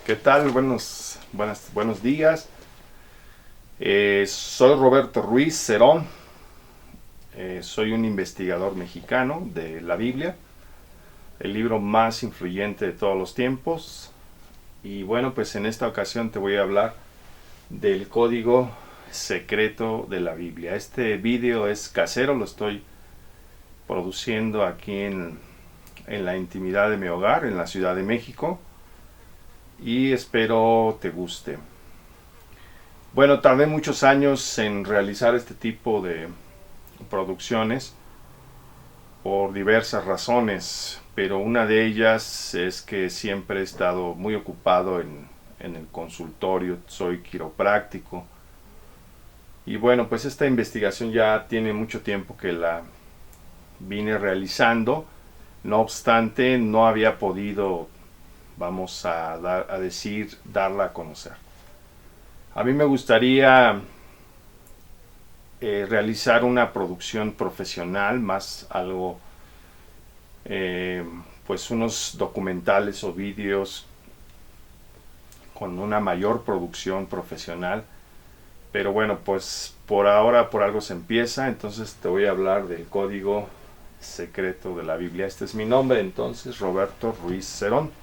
¿Qué tal? Buenos días. Soy Roberto Ruiz Cerón. Soy un investigador mexicano de la Biblia, el libro más influyente de todos los tiempos. Y bueno, pues en esta ocasión te voy a hablar del código secreto de la Biblia. Este vídeo es casero, lo estoy produciendo aquí en la intimidad de mi hogar, en la Ciudad de México. Y espero te guste. Bueno, tardé muchos años en realizar este tipo de producciones por diversas razones, pero una de ellas es que siempre he estado muy ocupado en el consultorio, soy quiropráctico. Y bueno, pues esta investigación ya tiene mucho tiempo que la vine realizando, no obstante no había podido, vamos a decir, darla a conocer. A mí me gustaría realizar una producción profesional, más algo, pues unos documentales o vídeos con una mayor producción profesional. Pero bueno, pues por ahora por algo se empieza, entonces te voy a hablar del código secreto de la Biblia. Este es mi nombre, entonces, Roberto Ruiz Cerón.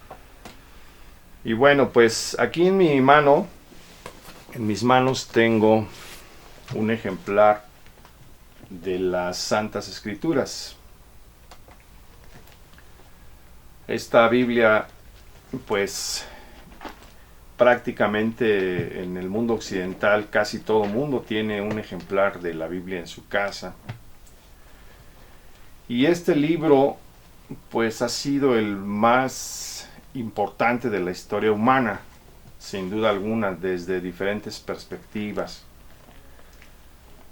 Y bueno, pues aquí en mis manos tengo un ejemplar de las Santas Escrituras. Esta Biblia, pues prácticamente en el mundo occidental casi todo mundo tiene un ejemplar de la Biblia en su casa. Y este libro, pues ha sido el más importante de la historia humana, sin duda alguna, desde diferentes perspectivas.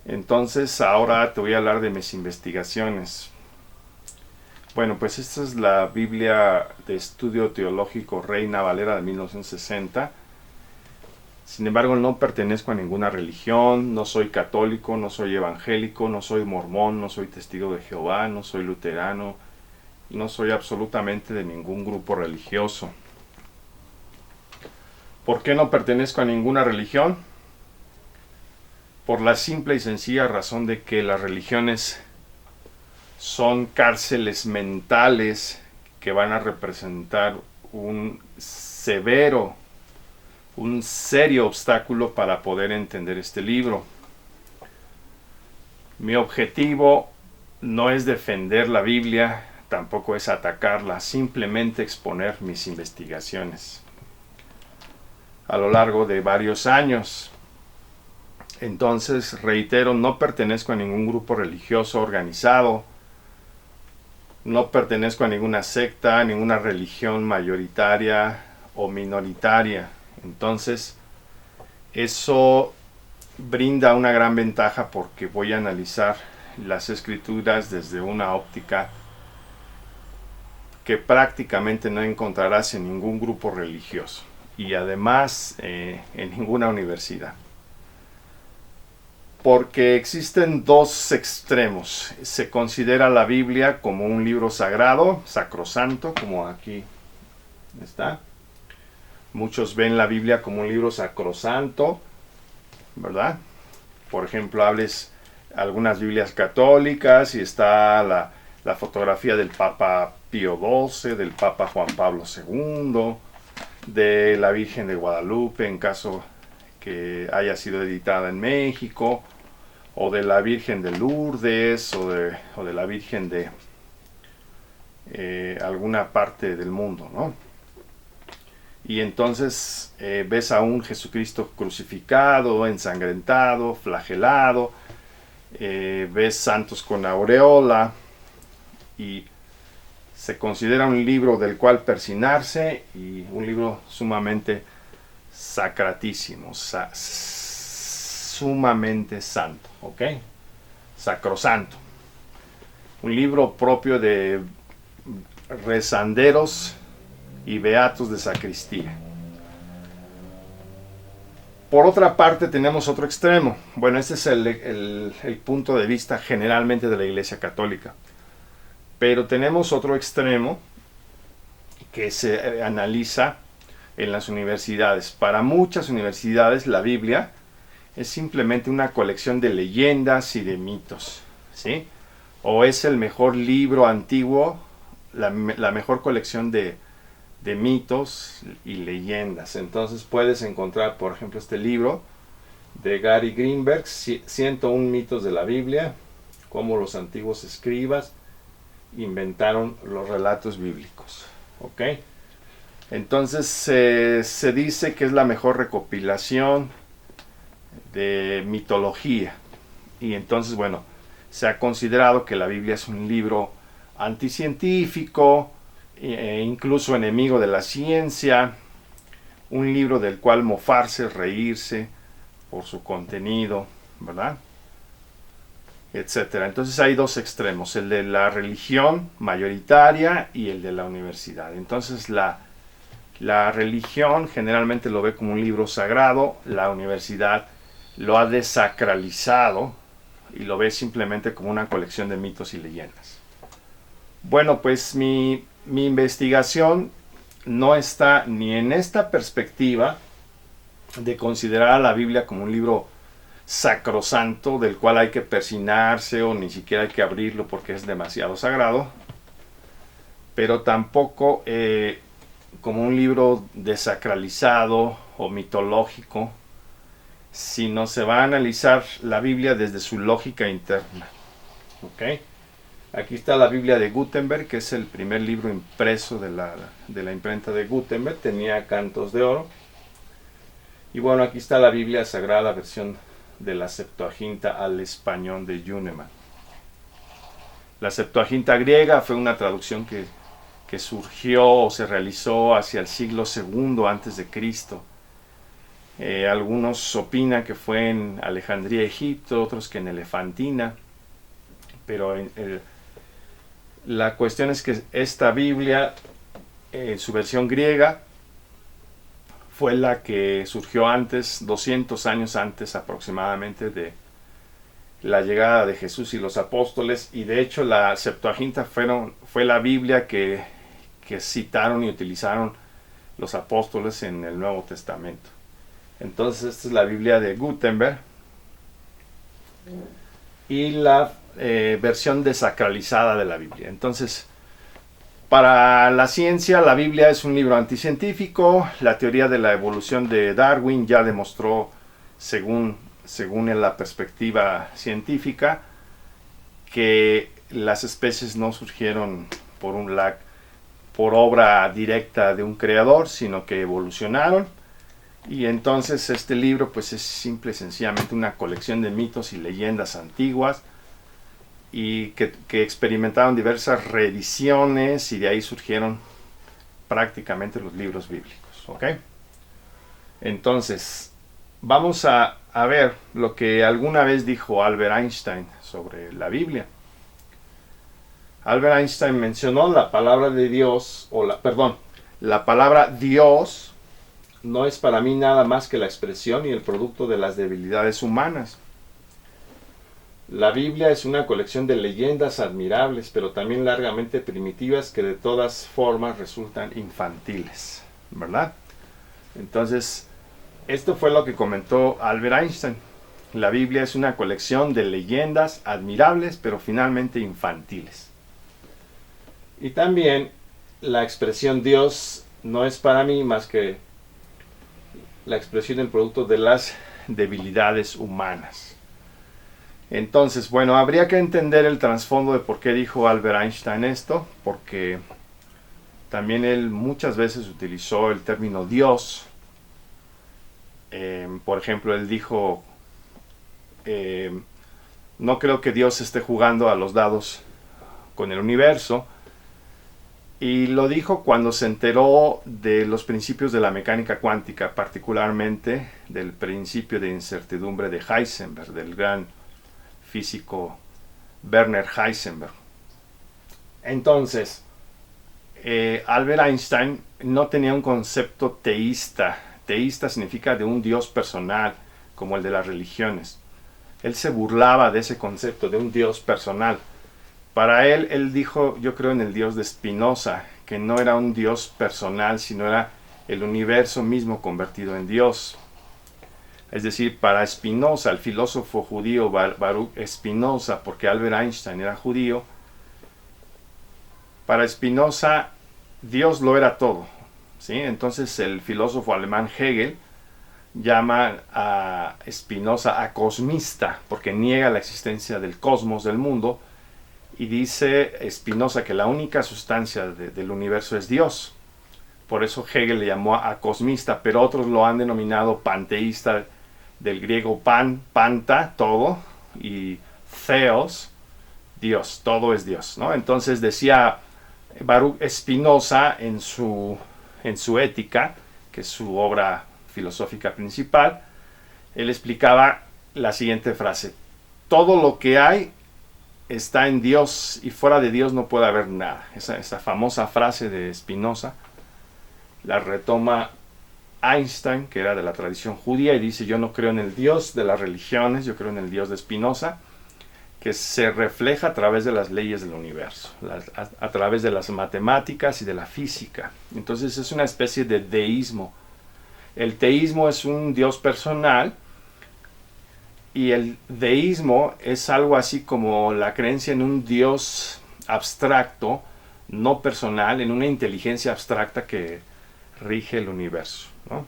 Entonces ahora te voy a hablar de mis investigaciones. Bueno, pues esta es la Biblia de Estudio Teológico Reina Valera de 1960. Sin embargo, no pertenezco a ninguna religión, no soy católico, no soy evangélico, no soy mormón, no soy testigo de Jehová, no soy luterano, no soy absolutamente de ningún grupo religioso. ¿Por qué no pertenezco a ninguna religión? Por la simple y sencilla razón de que las religiones son cárceles mentales que van a representar un serio obstáculo para poder entender este libro. Mi objetivo no es defender la Biblia, tampoco es atacarla, simplemente exponer mis investigaciones a lo largo de varios años. Entonces, reitero, no pertenezco a ningún grupo religioso organizado, no pertenezco a ninguna secta, a ninguna religión mayoritaria o minoritaria. Entonces, eso brinda una gran ventaja porque voy a analizar las escrituras desde una óptica que prácticamente no encontrarás en ningún grupo religioso y además en ninguna universidad. Porque existen dos extremos. Se considera la Biblia como un libro sagrado, sacrosanto, como aquí está. Muchos ven la Biblia como un libro sacrosanto, ¿verdad? Por ejemplo, hables algunas Biblias católicas y está la fotografía del Papa Pío XII, del Papa Juan Pablo II, de la Virgen de Guadalupe, en caso que haya sido editada en México, o de la Virgen de Lourdes, o de la Virgen de alguna parte del mundo, ¿no? Y entonces ves a un Jesucristo crucificado, ensangrentado, flagelado, ves santos con aureola, y se considera un libro del cual persignarse y un libro sumamente sacratísimo, sumamente santo, ¿ok? Sacrosanto. Un libro propio de rezanderos y beatos de sacristía. Por otra parte tenemos otro extremo. Bueno, este es el punto de vista generalmente de la Iglesia Católica. Pero tenemos otro extremo que se analiza en las universidades. Para muchas universidades la Biblia es simplemente una colección de leyendas y de mitos, ¿sí? O es el mejor libro antiguo, la mejor colección de mitos y leyendas. Entonces puedes encontrar, por ejemplo, este libro de Gary Greenberg, 101 mitos de la Biblia, cómo los antiguos escribas inventaron los relatos bíblicos. ¿Ok? Entonces se dice que es la mejor recopilación de mitología. Y entonces, bueno, se ha considerado que la Biblia es un libro anticientífico, incluso enemigo de la ciencia, un libro del cual mofarse, reírse por su contenido, ¿verdad? Etcétera. Entonces hay dos extremos, el de la religión mayoritaria y el de la universidad. Entonces la religión generalmente lo ve como un libro sagrado, la universidad lo ha desacralizado y lo ve simplemente como una colección de mitos y leyendas. Bueno, pues mi investigación no está ni en esta perspectiva de considerar a la Biblia como un libro sacrosanto del cual hay que persignarse o ni siquiera hay que abrirlo porque es demasiado sagrado, pero tampoco como un libro desacralizado o mitológico, sino se va a analizar la Biblia desde su lógica interna. ¿Ok? Aquí está la Biblia de Gutenberg, que es el primer libro impreso de la imprenta de Gutenberg, tenía cantos de oro. Y bueno, aquí está la Biblia Sagrada, versión de la Septuaginta al español de Junnemann. La Septuaginta griega fue una traducción que surgió o se realizó hacia el siglo II antes de Cristo. Algunos opinan que fue en Alejandría, Egipto, otros que en Elefantina, pero la cuestión es que esta Biblia, su versión griega, fue la que surgió antes, 200 años antes aproximadamente de la llegada de Jesús y los apóstoles, y de hecho la Septuaginta fue la Biblia que citaron y utilizaron los apóstoles en el Nuevo Testamento. Entonces esta es la Biblia de Gutenberg y la versión desacralizada de la Biblia. Entonces, para la ciencia, la Biblia es un libro anticientífico. La teoría de la evolución de Darwin ya demostró, según la perspectiva científica, que las especies no surgieron por obra directa de un creador, sino que evolucionaron. Y entonces este libro pues es simple y sencillamente una colección de mitos y leyendas antiguas y que experimentaron diversas reediciones y de ahí surgieron prácticamente los libros bíblicos. ¿Ok? Entonces, vamos a ver lo que alguna vez dijo Albert Einstein sobre la Biblia. Albert Einstein mencionó la palabra de Dios, la palabra Dios no es para mí nada más que la expresión y el producto de las debilidades humanas. La Biblia es una colección de leyendas admirables, pero también largamente primitivas que de todas formas resultan infantiles, ¿verdad? Entonces, esto fue lo que comentó Albert Einstein. La Biblia es una colección de leyendas admirables, pero finalmente infantiles. Y también la expresión Dios no es para mí más que la expresión del producto de las debilidades humanas. Entonces, bueno, habría que entender el trasfondo de por qué dijo Albert Einstein esto, porque también él muchas veces utilizó el término Dios. Por ejemplo, él dijo, no creo que Dios esté jugando a los dados con el universo. Y lo dijo cuando se enteró de los principios de la mecánica cuántica, particularmente del principio de incertidumbre de Heisenberg, del gran físico Werner Heisenberg. Entonces, Albert Einstein no tenía un concepto teísta. Teísta significa de un Dios personal, como el de las religiones. Él se burlaba de ese concepto de un Dios personal. Para él dijo, yo creo en el Dios de Spinoza, que no era un Dios personal, sino era el universo mismo convertido en Dios. Es decir, para Spinoza, el filósofo judío Baruch Spinoza, porque Albert Einstein era judío, para Spinoza Dios lo era todo, ¿sí? Entonces el filósofo alemán Hegel llama a Spinoza acosmista, porque niega la existencia del cosmos, del mundo, y dice Spinoza que la única sustancia del universo es Dios. Por eso Hegel le llamó acosmista, pero otros lo han denominado panteísta, del griego panta, todo, y theos, Dios, todo es Dios, ¿no? Entonces decía Baruch Spinoza en su Ética, que es su obra filosófica principal, él explicaba la siguiente frase: todo lo que hay está en Dios y fuera de Dios no puede haber nada. Esa famosa frase de Spinoza la retoma Einstein, que era de la tradición judía, y dice: yo no creo en el Dios de las religiones, yo creo en el Dios de Spinoza, que se refleja a través de las leyes del universo, a través de las matemáticas y de la física. Entonces es una especie de deísmo. El teísmo es un Dios personal, y el deísmo es algo así como la creencia en un Dios abstracto, no personal, en una inteligencia abstracta que rige el universo, ¿no?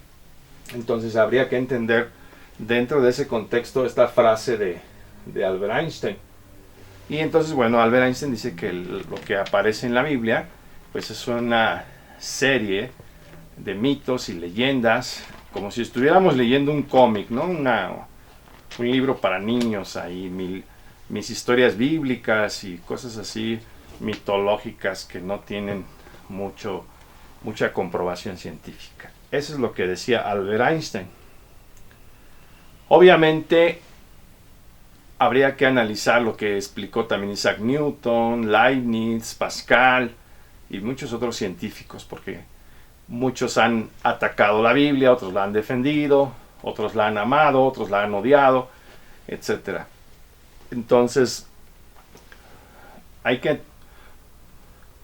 Entonces habría que entender dentro de ese contexto esta frase de Albert Einstein. Y entonces, bueno, Albert Einstein dice que lo que aparece en la Biblia pues es una serie de mitos y leyendas, como si estuviéramos leyendo un cómic, ¿no? Un libro para niños, ahí mis historias bíblicas y cosas así mitológicas que no tienen mucha comprobación científica. Eso es lo que decía Albert Einstein. Obviamente habría que analizar lo que explicó también Isaac Newton, Leibniz, Pascal y muchos otros científicos, porque muchos han atacado la Biblia, otros la han defendido, otros la han amado, otros la han odiado, etc. Entonces hay que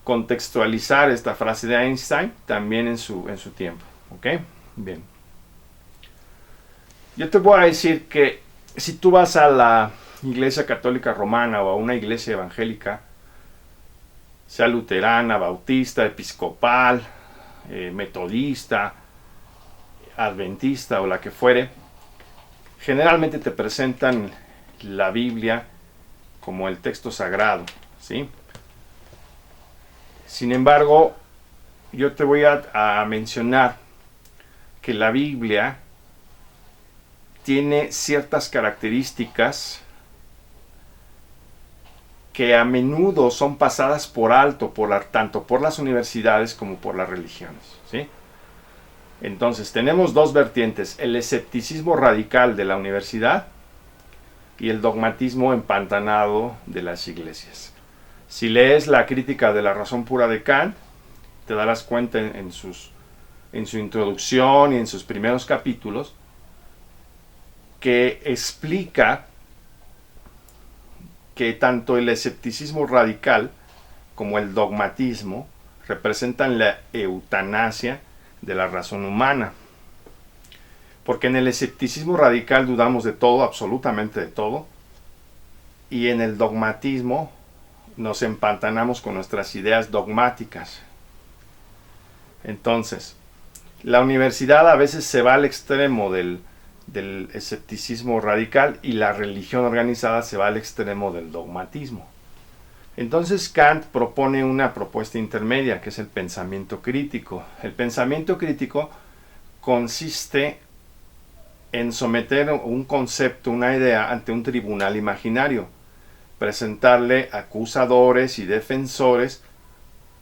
contextualizar esta frase de Einstein también en su tiempo, ¿ok? Bien. Yo te voy a decir que si tú vas a la Iglesia Católica Romana o a una iglesia evangélica, sea luterana, bautista, episcopal, metodista, adventista o la que fuere, generalmente te presentan la Biblia como el texto sagrado, ¿sí? Sin embargo, yo te voy a mencionar que la Biblia tiene ciertas características que a menudo son pasadas por alto tanto por las universidades como por las religiones, ¿sí? Entonces tenemos dos vertientes: el escepticismo radical de la universidad y el dogmatismo empantanado de las iglesias. Si lees la Crítica de la Razón Pura de Kant, te darás cuenta en su introducción y en sus primeros capítulos que explica que tanto el escepticismo radical como el dogmatismo representan la eutanasia de la razón humana. Porque en el escepticismo radical dudamos de todo, absolutamente de todo, y en el dogmatismo nos empantanamos con nuestras ideas dogmáticas. Entonces, la universidad a veces se va al extremo del escepticismo radical y la religión organizada se va al extremo del dogmatismo. Entonces Kant propone una propuesta intermedia, que es el pensamiento crítico. El pensamiento crítico consiste en someter un concepto, una idea, ante un tribunal imaginario, presentarle acusadores y defensores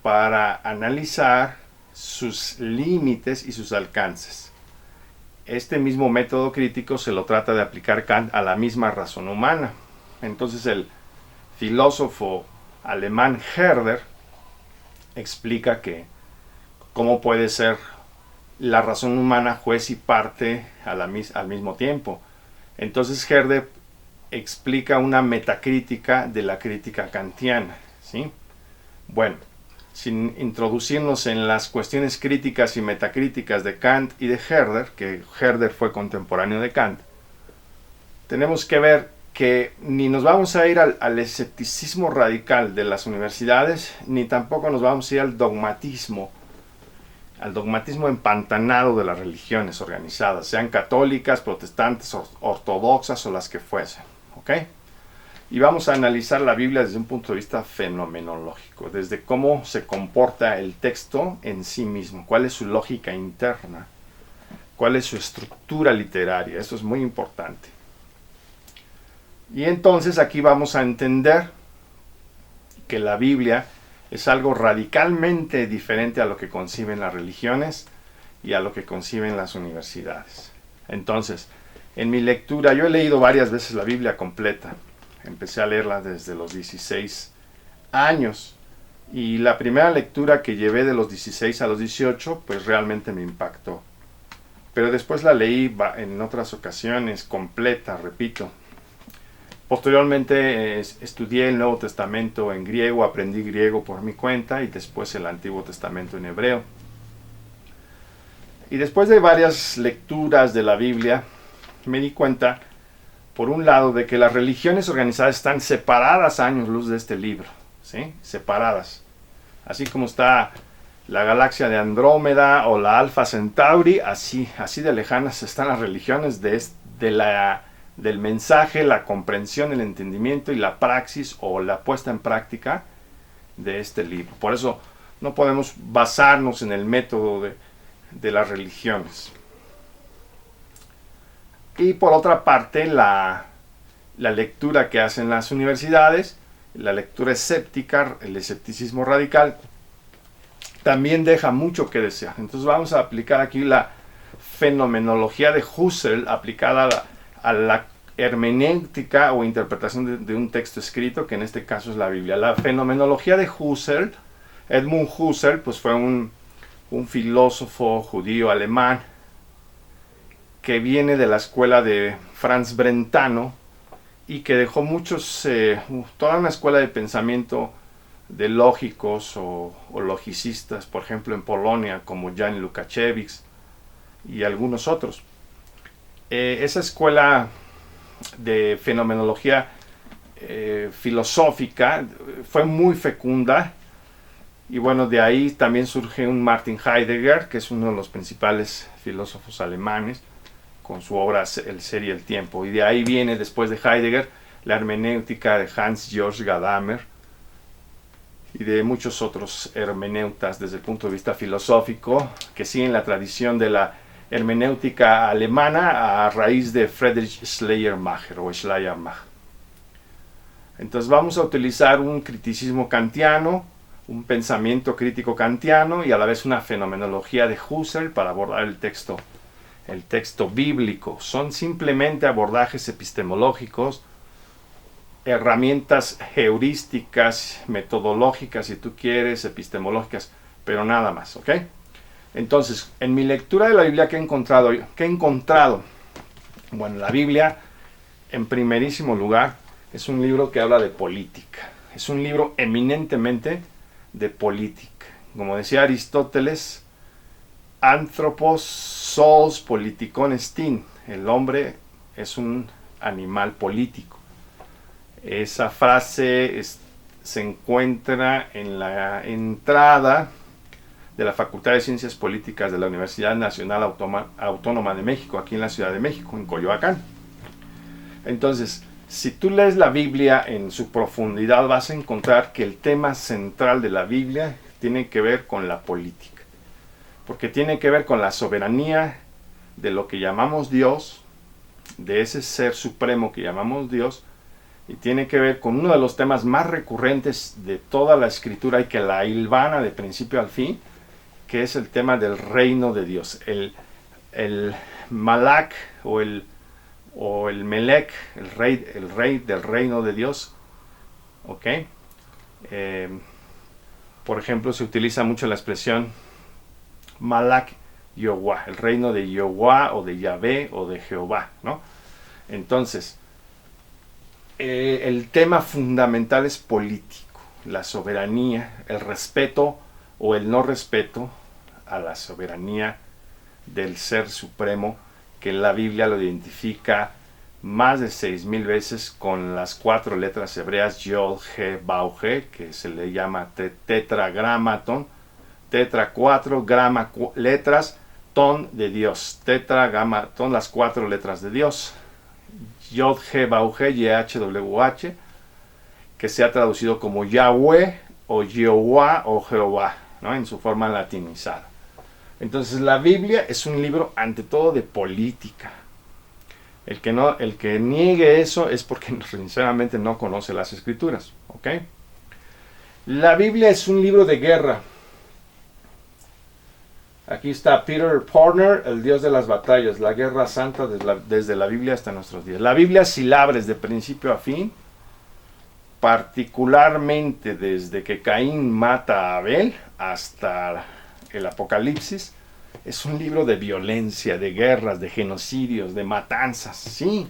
para analizar sus límites y sus alcances. Este mismo método crítico se lo trata de aplicar Kant a la misma razón humana. Entonces el filósofo alemán Herder explica que cómo puede ser la razón humana juez y parte al mismo tiempo. Entonces Herder explica una metacrítica de la crítica kantiana, ¿sí? Bueno, sin introducirnos en las cuestiones críticas y metacríticas de Kant y de Herder, que Herder fue contemporáneo de Kant, tenemos que ver que ni nos vamos a ir al escepticismo radical de las universidades, ni tampoco nos vamos a ir al dogmatismo empantanado de las religiones organizadas, sean católicas, protestantes, ortodoxas o las que fuesen, ¿ok? Y vamos a analizar la Biblia desde un punto de vista fenomenológico, desde cómo se comporta el texto en sí mismo, cuál es su lógica interna, cuál es su estructura literaria. Eso es muy importante. Y entonces aquí vamos a entender que la Biblia es algo radicalmente diferente a lo que conciben las religiones y a lo que conciben las universidades. Entonces, en mi lectura, yo he leído varias veces la Biblia completa. Empecé a leerla desde los 16 años. Y la primera lectura que llevé de los 16 a los 18, pues realmente me impactó. Pero después la leí en otras ocasiones, completa, repito. Posteriormente estudié el Nuevo Testamento en griego, aprendí griego por mi cuenta y después el Antiguo Testamento en hebreo. Y después de varias lecturas de la Biblia, me di cuenta, por un lado, de que las religiones organizadas están separadas a años luz de este libro, ¿sí? Separadas. Así como está la galaxia de Andrómeda o la Alfa Centauri, así de lejanas están las religiones del mensaje, la comprensión, el entendimiento y la praxis o la puesta en práctica de este libro. Por eso no podemos basarnos en el método de las religiones. Y por otra parte, la lectura que hacen las universidades, la lectura escéptica, el escepticismo radical, también deja mucho que desear. Entonces vamos a aplicar aquí la fenomenología de Husserl aplicada a la hermenéutica o interpretación de un texto escrito, que en este caso es la Biblia. La fenomenología de Husserl, Edmund Husserl, pues fue un filósofo judío alemán que viene de la escuela de Franz Brentano y que dejó toda una escuela de pensamiento de lógicos o logicistas, por ejemplo en Polonia, como Jan Lukasiewicz y algunos otros. Esa escuela de fenomenología filosófica fue muy fecunda, y bueno, de ahí también surge un Martin Heidegger, que es uno de los principales filósofos alemanes, con su obra El Ser y el Tiempo. Y de ahí viene, después de Heidegger, la hermenéutica de Hans-Georg Gadamer y de muchos otros hermeneutas desde el punto de vista filosófico, que siguen la tradición de la hermenéutica alemana a raíz de Friedrich Schleiermacher o Schleiermacher. Entonces vamos a utilizar un criticismo kantiano, un pensamiento crítico kantiano y a la vez una fenomenología de Husserl para abordar el texto bíblico. Son simplemente abordajes epistemológicos, herramientas heurísticas, metodológicas, si tú quieres, epistemológicas, pero nada más, ¿ok? Entonces, en mi lectura de la Biblia, ¿qué he encontrado? Bueno, la Biblia, en primerísimo lugar, es un libro que habla de política. Es un libro eminentemente de política. Como decía Aristóteles, Anthropos sols politikon estin. El hombre es un animal político. Esa frase se encuentra en la entrada de la Facultad de Ciencias Políticas de la Universidad Nacional Autónoma de México, aquí en la Ciudad de México, en Coyoacán. Entonces, si tú lees la Biblia en su profundidad, vas a encontrar que el tema central de la Biblia tiene que ver con la política, porque tiene que ver con la soberanía de lo que llamamos Dios, de ese ser supremo que llamamos Dios, y tiene que ver con uno de los temas más recurrentes de toda la escritura y que la hilvana de principio al fin, que es el tema del reino de Dios. El Malak o el Melech, el rey del reino de Dios. ¿Ok? Por ejemplo, se utiliza mucho la expresión Malak Yehová, el reino de Yehová o de Yahvé o de Jehová, ¿no? Entonces, el tema fundamental es político. la soberanía, el respeto o el no respeto a la soberanía del Ser Supremo, que la Biblia lo identifica más de 6000 veces con las 4 letras hebreas Yod, He, Bau, He, que se le llama tetragramaton, tetra 4, grama letras, ton de Dios, tetragramaton, las 4 letras de Dios, Yod, He, Bau, He, YHWH, que se ha traducido como Yahweh o Jehová o Jehová, ¿no? En su forma latinizada. Entonces la Biblia es un libro ante todo de política. El que niegue eso es porque sinceramente no conoce las Escrituras, ¿ok? La Biblia es un libro de guerra. Aquí está Peter Porner, el Dios de las batallas, la guerra santa desde la Biblia hasta nuestros días. La Biblia silabres de principio a fin, particularmente desde que Caín mata a Abel hasta el Apocalipsis, es un libro de violencia, de guerras, de genocidios, de matanzas. Sí,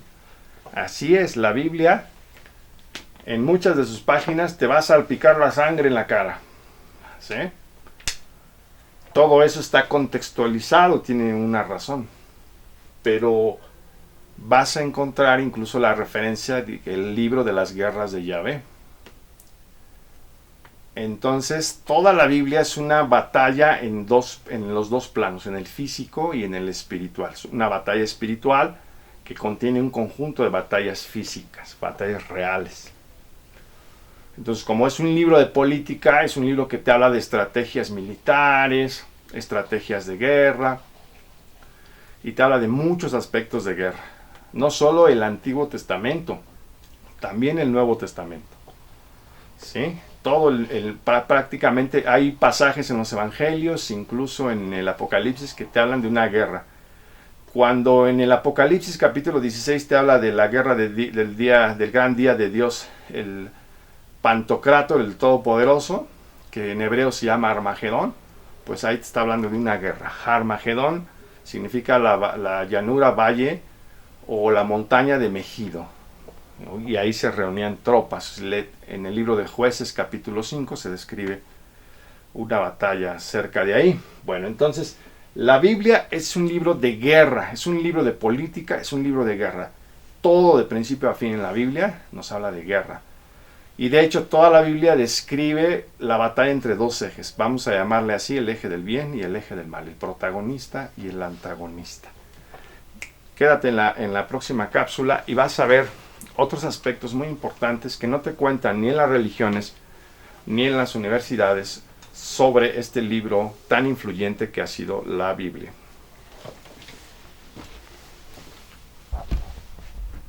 así es. La Biblia, en muchas de sus páginas, te va a salpicar la sangre en la cara. ¿Sí? Todo eso está contextualizado, tiene una razón. Pero vas a encontrar incluso la referencia del libro de las guerras de Yahvé. Entonces, toda la Biblia es una batalla en los dos planos, en el físico y en el espiritual. Es una batalla espiritual que contiene un conjunto de batallas físicas, batallas reales. Entonces, como es un libro de política, es un libro que te habla de estrategias militares, estrategias de guerra, y te habla de muchos aspectos de guerra. No solo el Antiguo Testamento, también el Nuevo Testamento. ¿Sí? Prácticamente hay pasajes en los evangelios, incluso en el Apocalipsis, que te hablan de una guerra. Cuando en el Apocalipsis capítulo 16 te habla de la guerra del gran día de Dios, el Pantocrator, el Todopoderoso, que en hebreo se llama Armagedón, pues ahí te está hablando de una guerra. Armagedón significa la llanura, valle o la montaña de Megido. Y ahí se reunían tropas. En el libro de Jueces capítulo 5 se describe una batalla cerca de ahí. Bueno, entonces la Biblia es un libro de guerra, es un libro de política, es un libro de guerra. Todo de principio a fin en la Biblia nos habla de guerra. Y de hecho toda la Biblia describe la batalla entre dos ejes. Vamos a llamarle así: el eje del bien y el eje del mal, el protagonista y el antagonista. Quédate en la próxima cápsula y vas a ver otros aspectos muy importantes que no te cuentan ni en las religiones ni en las universidades sobre este libro tan influyente que ha sido la Biblia.